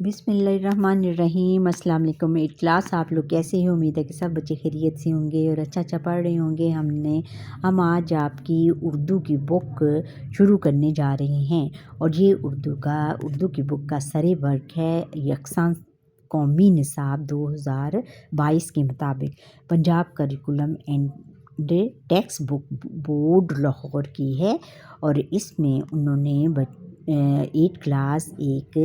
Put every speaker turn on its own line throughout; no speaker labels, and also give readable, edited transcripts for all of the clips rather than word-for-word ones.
بسم اللہ الرحمن الرحیم۔ السلام علیکم ایٹ کلاس، آپ لوگ کیسے ہیں؟ امید ہے کہ سب بچے خیریت سے ہوں گے اور اچھا پڑھ رہے ہوں گے۔ ہم آج آپ کی اردو کی بک شروع کرنے جا رہے ہیں، اور یہ اردو کی بک کا سر ورک ہے یکساں قومی نصاب 2022 کے مطابق Punjab curriculum and text book board Lahore کی ہے، اور اس میں انہوں نے 8 کلاس ایک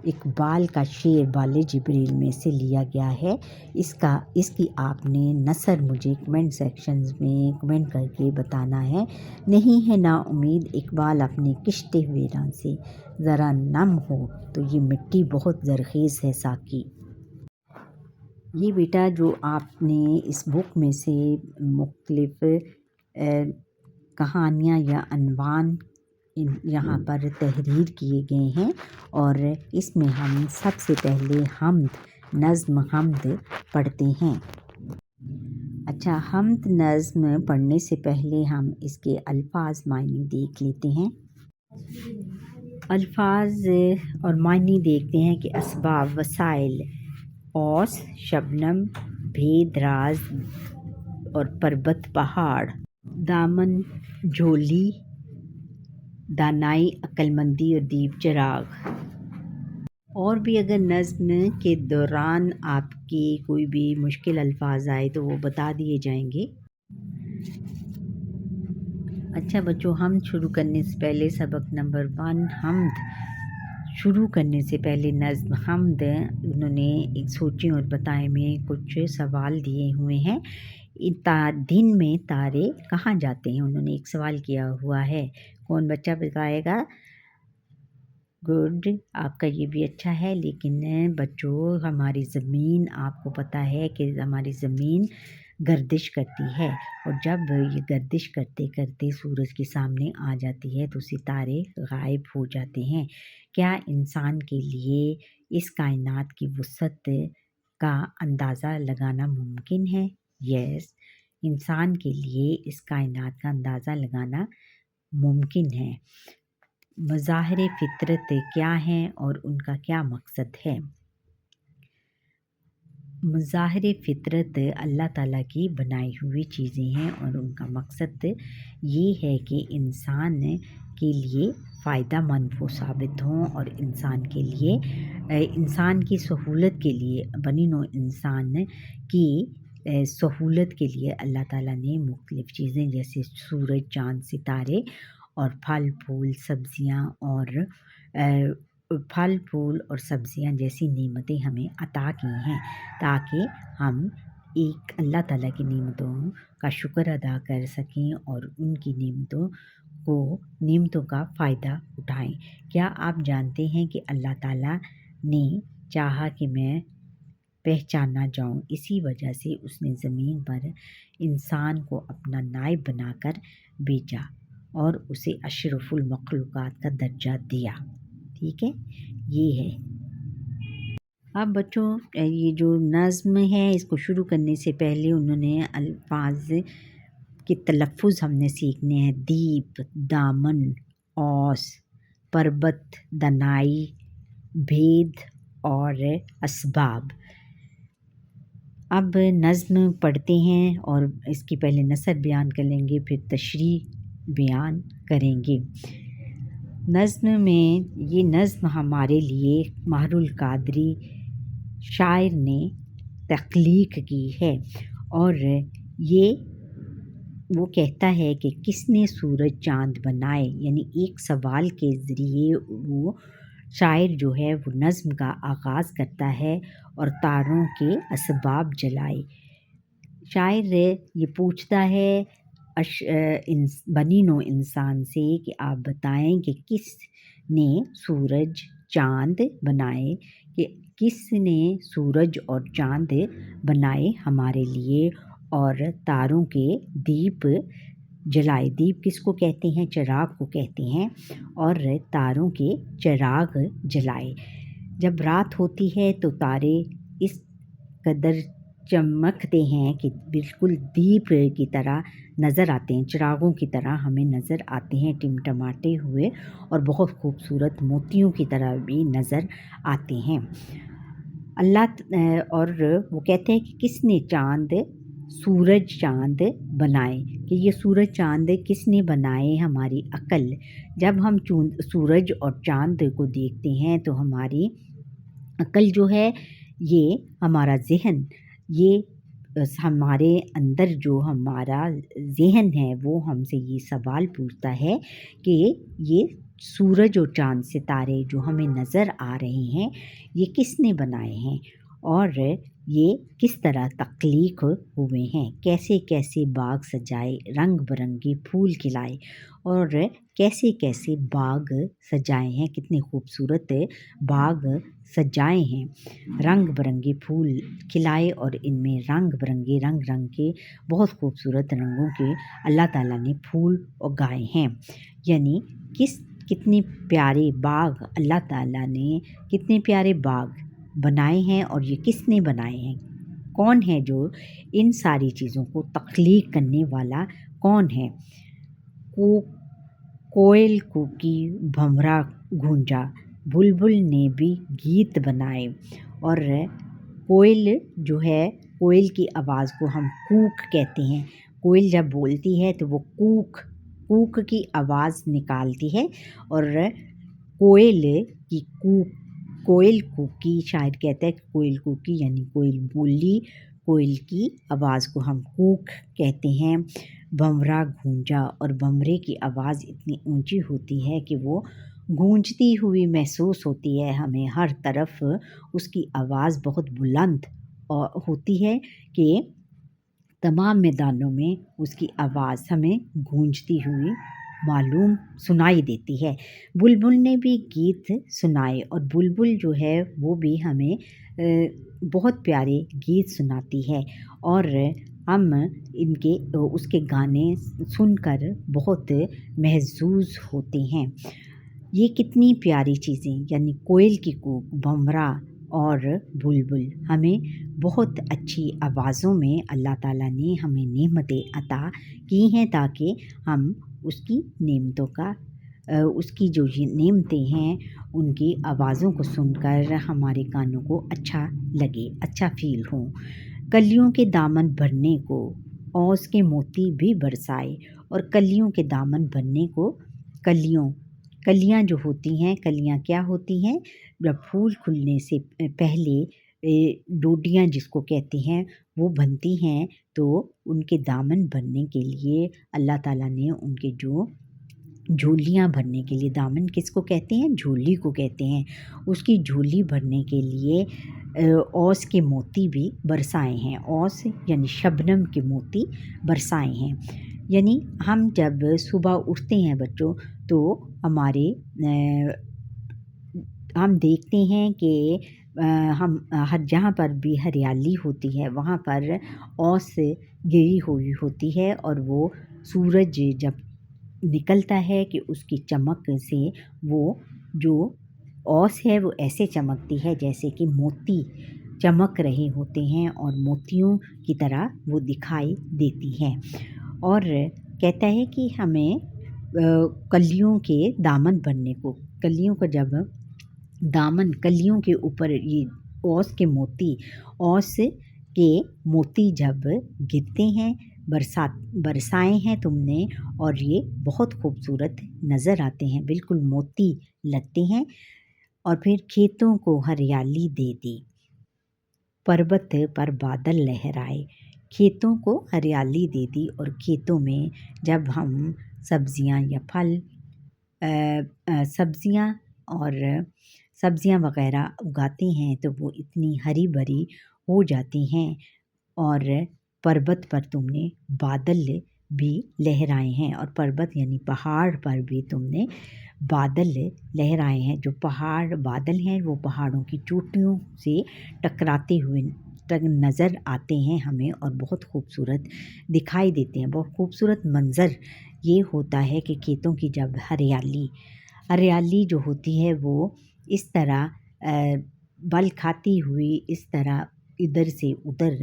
اقبال کا شعر بال جبریل میں سے لیا گیا ہے۔ اس کی آپ نے نثر مجھے کمنٹ سیکشنز میں کمنٹ کر کے بتانا ہے۔ نہیں ہے نا امید اقبال اپنے کشت ویراں سے، ذرا نم ہو تو یہ مٹی بہت زرخیز ہے ساقی۔ یہ بیٹا جو آپ نے اس بک میں سے مختلف کہانیاں یا عنوان یہاں پر تحریر کیے گئے ہیں، اور اس میں ہم سب سے پہلے نظم حمد پڑھتے ہیں۔ اچھا، حمد نظم پڑھنے سے پہلے ہم اس کے الفاظ معنی دیکھ لیتے ہیں۔ الفاظ اور معنی دیکھتے ہیں کہ اسباب، وسائل، اوس، شبنم، بھید، راز اور پربت پہاڑ، دامن، جھولی، دانائی، عقل مندی اور دیپ چراغ۔ اور بھی اگر نظم کے دوران آپ کے کوئی بھی مشکل الفاظ آئے تو وہ بتا دیے جائیں گے۔ اچھا بچوں، ہم شروع کرنے سے پہلے سبق نمبر 1 حمد شروع کرنے سے پہلے نظم حمد انہوں نے ایک سوچیں اور بتائیں میں کچھ سوال دیے ہوئے ہیں۔ دن میں تارے کہاں جاتے ہیں؟ انہوں نے ایک سوال کیا ہوا ہے، کون بچہ بتائے گا؟ گڈ، آپ کا یہ بھی اچھا ہے۔ لیکن بچوں، ہماری زمین، آپ کو پتہ ہے کہ ہماری زمین گردش کرتی ہے، اور جب یہ گردش کرتے کرتے سورج کے سامنے آ جاتی ہے تو ستارے غائب ہو جاتے ہیں۔ کیا انسان کے لیے اس کائنات کی وسعت کا اندازہ لگانا ممکن ہے؟ یس، انسان کے لیے اس کائنات کا اندازہ لگانا ممکن ہے۔ مظاہر فطرت کیا ہیں اور ان کا کیا مقصد ہے؟ مظاہر فطرت اللہ تعالیٰ کی بنائی ہوئی چیزیں ہیں، اور ان کا مقصد یہ ہے کہ انسان کے لیے فائدہ مند وہ ثابت ہوں، اور انسان کے لیے، انسان کی سہولت کے لیے، بنی نوع انسان کی سہولت کے لیے اللہ تعالیٰ نے مختلف چیزیں جیسے سورج، چاند، ستارے اور پھل پھول اور سبزیاں جیسی نعمتیں ہمیں عطا کی ہیں، تاکہ ہم اللہ تعالیٰ کی نعمتوں کا شکر ادا کر سکیں اور ان کی نعمتوں کا فائدہ اٹھائیں۔ کیا آپ جانتے ہیں کہ اللہ تعالیٰ نے چاہا کہ میں پہچانا جاؤں، اسی وجہ سے اس نے زمین پر انسان کو اپنا نائب بنا کر بھیجا اور اسے اشرف المخلوقات کا درجہ دیا۔ ٹھیک ہے، یہ ہے۔ اب بچوں، یہ جو نظم ہے اس کو شروع کرنے سے پہلے انہوں نے الفاظ کے تلفظ ہم نے سیکھنے ہیں۔ دیپ، دامن، اوس، پربت، دنائی، بھید اور اسباب۔ اب نظم پڑھتے ہیں اور اس کی پہلے نثر بیان کر لیں گے، پھر تشریح بیان کریں گے۔ نظم میں یہ نظم ہمارے لیے ماہر القادری شاعر نے تخلیق کی ہے، اور یہ وہ کہتا ہے کہ کس نے سورج چاند بنائے، یعنی ایک سوال کے ذریعے وہ شاعر جو ہے وہ نظم کا آغاز کرتا ہے، اور تاروں کے اسباب جلائے۔ شاعر یہ پوچھتا ہے بنی نوع انسان سے کہ آپ بتائیں کہ کس نے سورج چاند بنائے، کہ کس نے سورج اور چاند بنائے ہمارے لیے، اور تاروں کے دیپ جلائے۔ دیپ کس کو کہتے ہیں؟ چراغ کو کہتے ہیں، اور تاروں کے چراغ جلائے۔ جب رات ہوتی ہے تو تارے اس قدر چمکتے ہیں کہ بالکل دیپ کی طرح نظر آتے ہیں، چراغوں کی طرح ہمیں نظر آتے ہیں ٹمٹماتے ہوئے، اور بہت خوبصورت موتیوں کی طرح بھی نظر آتے ہیں۔ اور وہ کہتے ہیں کہ کس نے سورج چاند بنائے، کہ یہ سورج چاند کس نے بنائے؟ ہماری عقل۔ جب ہم سورج اور چاند کو دیکھتے ہیں تو ہماری عقل جو ہے، یہ ہمارا ذہن، یہ ہمارے اندر جو ہمارا ذہن ہے وہ ہم سے یہ سوال پوچھتا ہے کہ یہ سورج اور چاند ستارے جو ہمیں نظر آ رہے ہیں یہ کس نے بنائے ہیں، اور یہ کس طرح تخلیق ہوئے ہیں، کیسے کیسے باغ سجائے، رنگ برنگے پھول کھلائے، اور کیسے کیسے باغ سجائے ہیں، کتنے خوبصورت باغ سجائے ہیں، رنگ برنگے پھول کھلائے، اور ان میں رنگ برنگے رنگ کے بہت خوبصورت رنگوں کے اللہ تعالیٰ نے پھول اگائے ہیں۔ یعنی کتنے پیارے باغ اللہ تعالیٰ نے، کتنے پیارے باغ بنائے ہیں، اور یہ کس نے بنائے ہیں؟ کون ہے جو ان ساری چیزوں کو تخلیق کرنے والا کون ہے؟ کوئل کوکی بھنورا گونجا، بلبل نے بھی گیت بنائے، اور کوئل جو ہے، کوئل کی آواز کو ہم کوک کہتے ہیں۔ کوئل جب بولتی ہے تو وہ کوک کی آواز نکالتی ہے، اور کوئل کوکی، شاعر کہتا ہے کہ کوئل کوکی یعنی کوئل بولی، کوئل کی آواز کو ہم کوک کہتے ہیں۔ بھنورا گونجا، اور بھنورے کی آواز اتنی اونچی ہوتی ہے کہ وہ گونجتی ہوئی محسوس ہوتی ہے ہمیں، ہر طرف اس کی آواز بہت بلند ہوتی ہے کہ تمام میدانوں میں اس کی آواز ہمیں گونجتی ہوئی معلوم سنائی دیتی ہے۔ بلبل نے بھی گیت سنائے، اور بلبل جو ہے وہ بھی ہمیں بہت پیارے گیت سناتی ہے، اور ہم اس کے گانے سن کر بہت محظوظ ہوتے ہیں۔ یہ کتنی پیاری چیزیں، یعنی کوئل کی کوک، بھنورا اور بلبل، ہمیں بہت اچھی آوازوں میں اللہ تعالیٰ نے ہمیں نعمتیں عطا کی ہیں تاکہ ہم اس کی نعمتوں کا، اس کی جو یہ نعمتیں ہیں ان کی آوازوں کو سن کر ہمارے کانوں کو اچھا لگے، اچھا فیل ہوں۔ کلیوں کے دامن بھرنے کو اوس کے موتی بھی برسائے، اور کلیوں کے دامن بھرنے کو، کلیاں جو ہوتی ہیں، کلیاں کیا ہوتی ہیں؟ جب پھول کھلنے سے پہلے ڈوڈیاں جس کو کہتے ہیں وہ بنتی ہیں، تو ان کے دامن بھرنے کے لیے اللہ تعالیٰ نے ان کے جو جھولیاں بھرنے کے لیے، دامن کس کو کہتے ہیں؟ جھولی کو کہتے ہیں۔ اس کی جھولی بھرنے کے لیے اوس کے موتی بھی برسائے ہیں۔ اوس یعنی شبنم کے موتی برسائے ہیں۔ یعنی ہم جب صبح اٹھتے ہیں بچوں تو ہم دیکھتے ہیں کہ ہم جہاں پر بھی ہریالی ہوتی ہے وہاں پر اوس گری ہوئی ہوتی ہے، اور وہ سورج جب نکلتا ہے کہ اس کی چمک سے وہ جو اوس ہے وہ ایسے چمکتی ہے جیسے کہ موتی چمک رہے ہوتے ہیں، اور موتیوں کی طرح وہ دکھائی دیتی ہے۔ اور کہتا ہے کہ ہمیں کلیوں کے دامن بننے کو، کلیوں کا جب دامن، کلیوں کے اوپر یہ اوس کے موتی جب گرتے ہیں، برسائے ہیں تم نے، اور یہ بہت خوبصورت نظر آتے ہیں، بالکل موتی لگتے ہیں۔ اور پھر کھیتوں کو ہریالی دے دی، پربت پر بادل لہرائے، کھیتوں کو ہریالی دے دی، اور کھیتوں میں جب ہم سبزیاں یا پھل، سبزیاں وغیرہ اگاتے ہیں تو وہ اتنی ہری بھری ہو جاتی ہیں، اور پربت پر تم نے بادل بھی لہرائے ہیں، اور پربت یعنی پہاڑ پر بھی تم نے بادل لہرائے ہیں۔ جو بادل ہیں وہ پہاڑوں کی چوٹیوں سے ٹکراتے ہوئے نظر آتے ہیں ہمیں، اور بہت خوبصورت دکھائی دیتے ہیں۔ بہت خوبصورت منظر یہ ہوتا ہے کہ کھیتوں کی جب ہریالی جو ہوتی ہے وہ اس طرح بل کھاتی ہوئی، اس طرح ادھر سے ادھر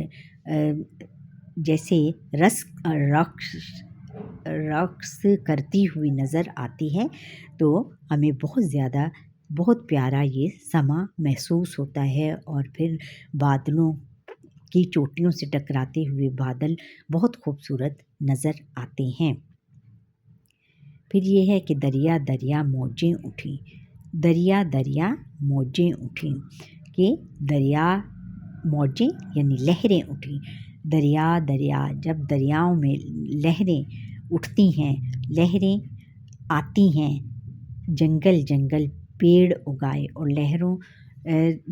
جیسے رقص کرتی ہوئی نظر آتی ہے، تو ہمیں بہت پیارا یہ سما محسوس ہوتا ہے۔ اور پھر بادلوں کی چوٹیوں سے ٹکراتے ہوئے بادل بہت خوبصورت نظر آتے ہیں۔ پھر یہ ہے کہ دریا دریا موجیں اٹھیں، دریا دریا موجیں اٹھیں، کہ دریا موجیں یعنی لہریں اٹھیں۔ دریا دریا، جب دریاؤں میں لہریں اٹھتی ہیں، لہریں آتی ہیں، جنگل جنگل پیڑ اگائے اور لہروں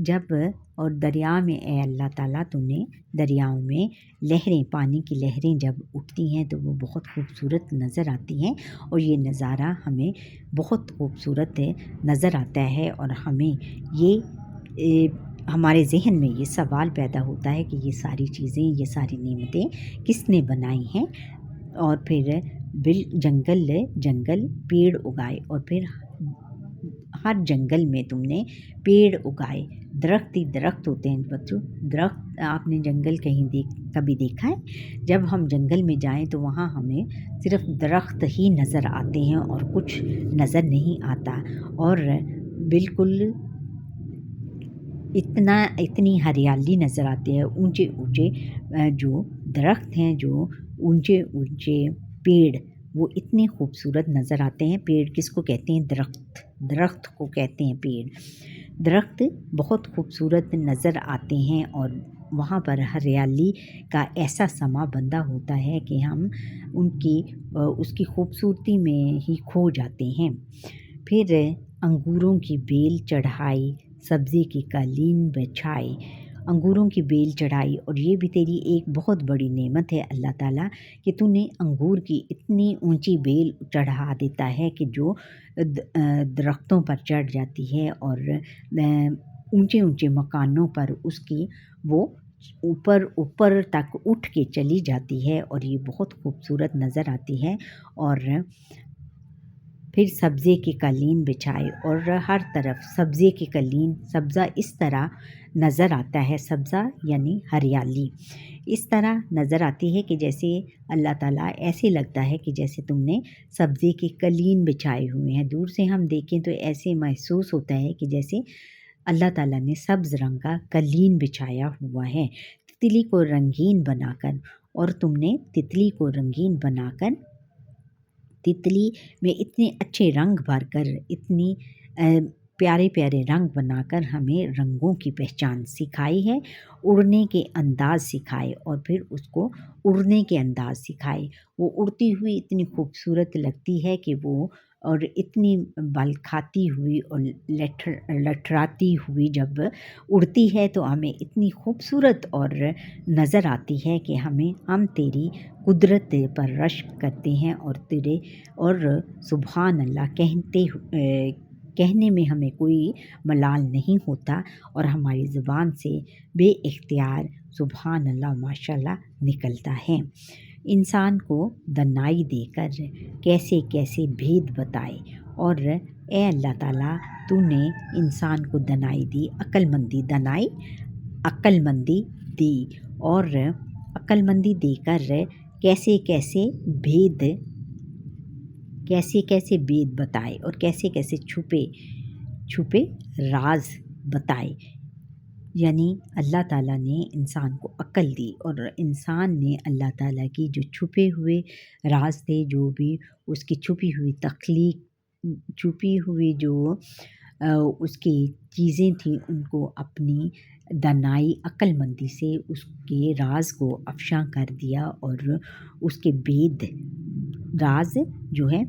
جب اور دریا میں اے اللہ تعالیٰ تو نے دریاؤں میں لہریں، پانی کی لہریں جب اٹھتی ہیں تو وہ بہت خوبصورت نظر آتی ہیں، اور یہ نظارہ ہمیں بہت خوبصورت نظر آتا ہے، اور ہمیں یہ ہمارے ذہن میں یہ سوال پیدا ہوتا ہے کہ یہ ساری چیزیں، یہ ساری نعمتیں کس نے بنائی ہیں؟ اور پھر جنگل پیڑ اگائے، اور پھر ہر جنگل میں تم نے پیڑ اگائے۔ درخت ہی درخت ہوتے ہیں بچوں، درخت آپ نے جنگل کبھی دیکھا ہے؟ جب ہم جنگل میں جائیں تو وہاں ہمیں صرف درخت ہی نظر آتے ہیں اور کچھ نظر نہیں آتا، اور بالکل اتنی ہریالی نظر آتی ہے، اونچے اونچے جو درخت ہیں، جو اونچے اونچے پیڑ، وہ اتنے خوبصورت نظر آتے ہیں۔ پیڑ کس کو کہتے ہیں؟ درخت کو کہتے ہیں پیڑ۔ درخت بہت خوبصورت نظر آتے ہیں، اور وہاں پر ہریالی کا ایسا سما بندہ ہوتا ہے کہ ہم اس کی خوبصورتی میں ہی کھو جاتے ہیں۔ پھر انگوروں کی بیل چڑھائی، سبزے کی قالین بچھائی، انگوروں کی بیل چڑھائی، اور یہ بھی تیری ایک بہت بڑی نعمت ہے اللہ تعالیٰ کہ تو نے انگور کی اتنی اونچی بیل چڑھا دیتا ہے کہ جو درختوں پر چڑھ جاتی ہے، اور اونچے اونچے مکانوں پر اس کی وہ اوپر تک اٹھ کے چلی جاتی ہے، اور یہ بہت خوبصورت نظر آتی ہے۔ اور پھر سبزے کی قالین بچھائے، اور ہر طرف سبزے کی قالین، سبزہ اس طرح نظر آتا ہے، سبزہ یعنی ہریالی اس طرح نظر آتی ہے کہ جیسے اللہ تعالیٰ ایسے لگتا ہے کہ جیسے تم نے سبزے کی قالین بچھائے ہوئے ہیں۔ دور سے ہم دیکھیں تو ایسے محسوس ہوتا ہے کہ جیسے اللہ تعالیٰ نے سبز رنگ کا قالین بچھایا ہوا ہے، تتلی کو رنگین بنا کر، اور تم نے تتلی کو رنگین بنا کر، تتلی میں اتنے اچھے رنگ بھر کر، اتنی پیارے پیارے رنگ بنا کر ہمیں رنگوں کی پہچان سکھائی ہے، اڑنے کے انداز سکھائے، اور پھر اس کو اڑنے کے انداز سکھائے۔ وہ اڑتی ہوئی اتنی خوبصورت لگتی ہے کہ وہ، اور اتنی بل کھاتی ہوئی اور لٹھراتی ہوئی جب اڑتی ہے تو ہمیں اتنی خوبصورت اور نظر آتی ہے کہ ہم تیری قدرت پر رشک کرتے ہیں، اور سبحان اللہ کہنے میں ہمیں کوئی ملال نہیں ہوتا، اور ہماری زبان سے بے اختیار سبحان اللہ ماشاءاللہ نکلتا ہے۔ انسان کو دنائی دے کر کیسے کیسے بھید بتائے، اور اے اللہ تعالیٰ تو نے انسان کو دنائی دی، عقل مندی دی، اور عقل مندی دے کر کیسے کیسے بھید بتائے، اور کیسے کیسے چھپے راز بتائے۔ یعنی اللہ تعالیٰ نے انسان کو عقل دی، اور انسان نے اللہ تعالیٰ کی جو چھپے ہوئے راز تھے، جو بھی اس کی چھپی ہوئی تخلیق، چھپی ہوئی جو اس کی چیزیں تھیں، ان کو اپنی دانائی عقل مندی سے اس کے راز کو افشاں کر دیا، اور اس کے راز جو ہے،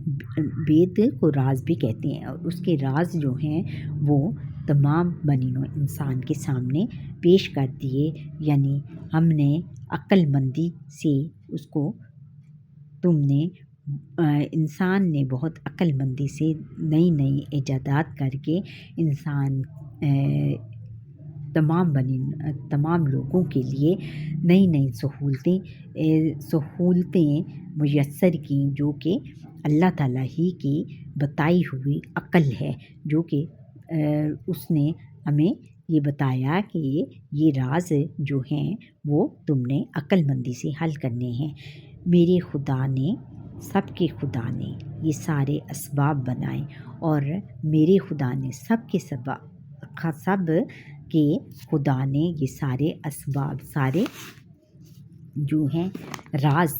بید کو راز بھی کہتے ہیں، اور اس کے راز جو ہیں وہ تمام بنی نوع انسان کے سامنے پیش کر دیے۔ یعنی ہم نے عقل مندی سے اس کو، انسان نے بہت عقل مندی سے نئی ایجادات کر کے انسان تمام لوگوں کے لیے نئی سہولتیں میسر کیں، جو کہ اللہ تعالیٰ ہی کی بتائی ہوئی عقل ہے، جو کہ اس نے ہمیں یہ بتایا کہ یہ راز جو ہیں وہ تم نے عقل مندی سے حل کرنے ہیں۔ میرے خدا نے، سب کے خدا نے یہ سارے اسباب بنائے، اور میرے خدا نے سب کے خدا نے یہ سارے اسباب، سارے جو ہیں راز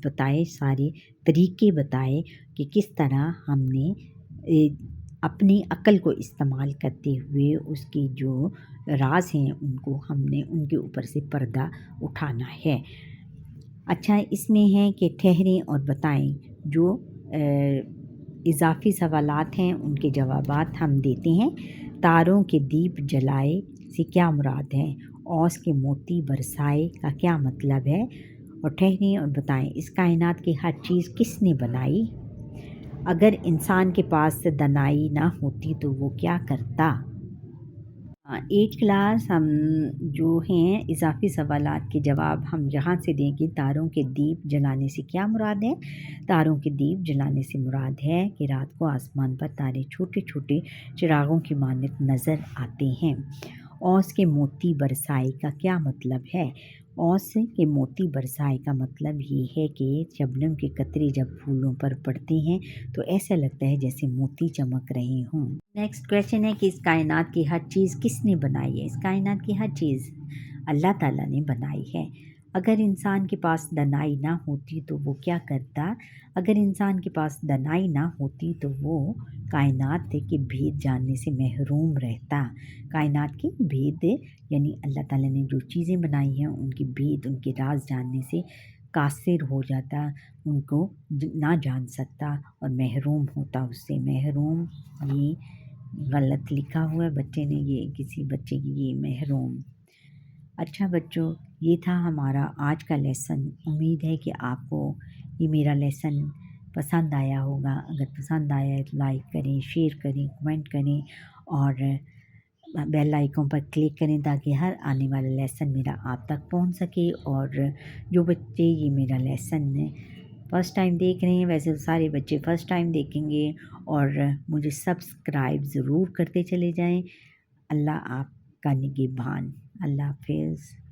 بتائے، سارے طریقے بتائے کہ کس طرح ہم نے اپنی عقل کو استعمال کرتے ہوئے اس کی جو راز ہیں ہم نے ان کے اوپر سے پردہ اٹھانا ہے۔ اچھا، اس میں ہے کہ ٹھہریں اور بتائیں، جو اضافی سوالات ہیں ان کے جوابات ہم دیتے ہیں۔ تاروں کے دیپ جلائے سے کیا مراد ہے؟ اوس کے موتی برسائے کا کیا مطلب ہے؟ اور ٹھہریں اور بتائیں، اس کائنات کی ہر چیز کس نے بنائی؟ اگر انسان کے پاس دانائی نہ ہوتی تو وہ کیا کرتا؟ 8 کلاس ہم جو ہیں اضافی سوالات کے جواب ہم یہاں سے دیں کہ تاروں کے دیپ جلانے سے کیا مراد ہے؟ تاروں کے دیپ جلانے سے مراد ہے کہ رات کو آسمان پر تارے چھوٹے چھوٹے چراغوں کی مانند نظر آتے ہیں۔ اوس کے موتی برسائے کا کیا مطلب ہے؟ اوس کے موتی برسائے کا مطلب یہ ہے کہ شبنم کے قطرے جب پھولوں پر پڑتے ہیں تو ایسا لگتا ہے جیسے موتی چمک رہے ہوں۔ نیکسٹ کویسچن ہے کہ اس کائنات کی ہر چیز کس نے بنائی ہے؟ اس کائنات کی ہر چیز اللہ تعالیٰ نے بنائی ہے۔ اگر انسان کے پاس دانائی نہ ہوتی تو وہ کیا کرتا؟ اگر انسان کے پاس دانائی نہ ہوتی تو وہ کائنات کے بھید جاننے سے محروم رہتا۔ کائنات کے بھید یعنی اللہ تعالیٰ نے جو چیزیں بنائی ہیں ان کے بھید، ان کے راز جاننے سے قاصر ہو جاتا، ان کو نہ جان سکتا اور محروم ہوتا اس سے۔ محروم یہ غلط لکھا ہوا ہے بچے نے، یہ کسی بچے کی یہ محروم۔ اچھا بچوں، یہ تھا ہمارا آج کا لیسن۔ امید ہے کہ آپ کو یہ میرا لیسن پسند آیا ہوگا۔ اگر پسند آیا ہے تو لائک کریں، شیئر کریں، کمنٹ کریں اور بیل آئیکن پر کلک کریں تاکہ ہر آنے والا لیسن میرا آپ تک پہنچ سکے۔ اور جو بچے یہ میرا لیسن فرسٹ ٹائم دیکھ رہے ہیں، ویسے سارے بچے فرسٹ ٹائم دیکھیں گے، اور مجھے سبسکرائب ضرور کرتے چلے جائیں۔ اللہ آپ کا نگہبان۔ اللہ حافظ۔